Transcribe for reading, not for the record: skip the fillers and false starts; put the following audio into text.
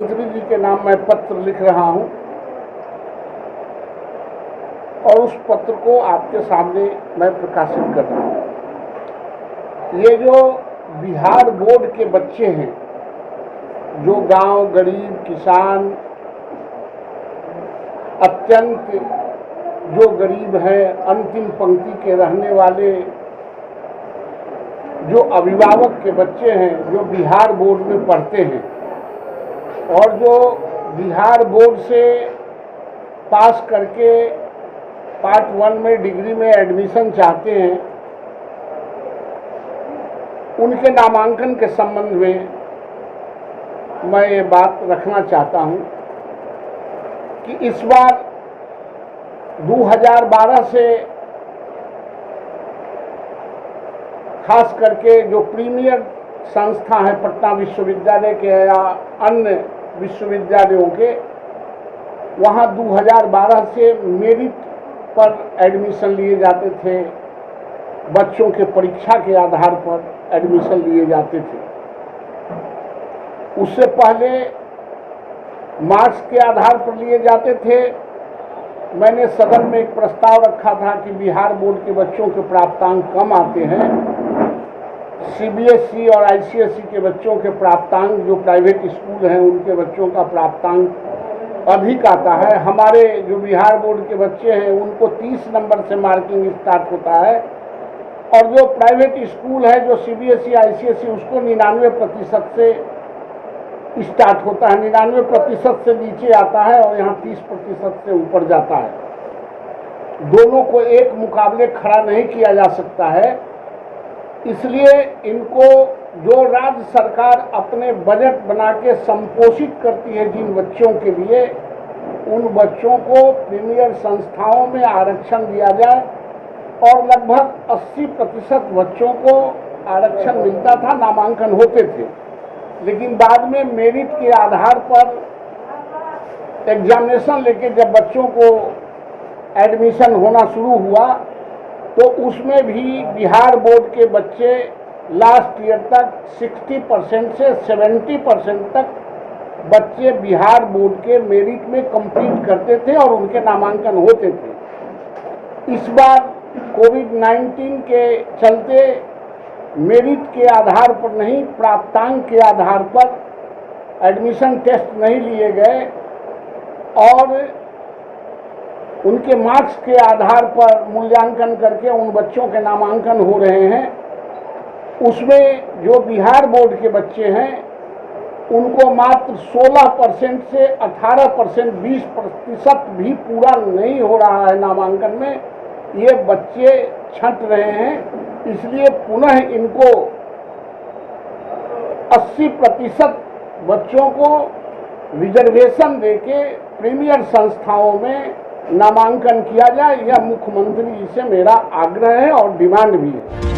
मुख्यमंत्री जी के नाम मैं पत्र लिख रहा हूं और उस पत्र को आपके सामने मैं प्रकाशित कर रहा हूं। ये जो बिहार बोर्ड के बच्चे हैं, जो गांव, गरीब, किसान, अत्यंत जो गरीब हैं, अंतिम पंक्ति के रहने वाले जो अभिभावक के बच्चे हैं, जो बिहार बोर्ड में पढ़ते हैं और जो बिहार बोर्ड से पास करके पार्ट 1 में डिग्री में एडमिशन चाहते हैं, उनके नामांकन के संबंध में मैं ये बात रखना चाहता हूं कि इस बार 2012 से खास करके जो प्रीमियर संस्था है पटना विश्वविद्यालय के या अन्य विश्वविद्यालयों के, वहाँ 2012 से मेरिट पर एडमिशन लिए जाते थे, बच्चों के परीक्षा के आधार पर एडमिशन लिए जाते थे। उससे पहले मार्क्स के आधार पर लिए जाते थे। मैंने सदन में एक प्रस्ताव रखा था कि बिहार बोर्ड के बच्चों के प्राप्तांक कम आते हैं, सीबीएसई और आईसीएसई के बच्चों के प्राप्तांक, जो प्राइवेट स्कूल हैं उनके बच्चों का प्राप्तांक अधिक आता है। हमारे जो बिहार बोर्ड के बच्चे हैं उनको 30 नंबर से मार्किंग स्टार्ट होता है और जो प्राइवेट स्कूल है, जो सीबीएसई आईसीएसई, उसको 99% से स्टार्ट होता है, 99% से नीचे आता है और यहाँ 30% से ऊपर जाता है। दोनों को एक मुकाबले खड़ा नहीं किया जा सकता है। इसलिए इनको जो राज्य सरकार अपने बजट बना के संपोषित करती है जिन बच्चों के लिए, उन बच्चों को प्रीमियर संस्थाओं में आरक्षण दिया जाए और लगभग 80% बच्चों को आरक्षण मिलता था, नामांकन होते थे। लेकिन बाद में मेरिट के आधार पर एग्जामिनेशन लेके जब बच्चों को एडमिशन होना शुरू हुआ तो उसमें भी बिहार बोर्ड के बच्चे लास्ट ईयर तक 60% से 70% तक बच्चे बिहार बोर्ड के मेरिट में कंप्लीट करते थे और उनके नामांकन होते थे। इस बार कोविड-19 के चलते मेरिट के आधार पर नहीं, प्राप्तांक के आधार पर एडमिशन टेस्ट नहीं लिए गए और उनके मार्क्स के आधार पर मूल्यांकन करके उन बच्चों के नामांकन हो रहे हैं। उसमें जो बिहार बोर्ड के बच्चे हैं उनको मात्र 16% से 18%, 20% भी पूरा नहीं हो रहा है नामांकन में। ये बच्चे छंट रहे हैं। इसलिए पुनः इनको 80% बच्चों को रिजर्वेशन देके प्रीमियर संस्थाओं में नामांकन किया जाए। यह मुख्यमंत्री जी से मेरा आग्रह है और डिमांड भी है।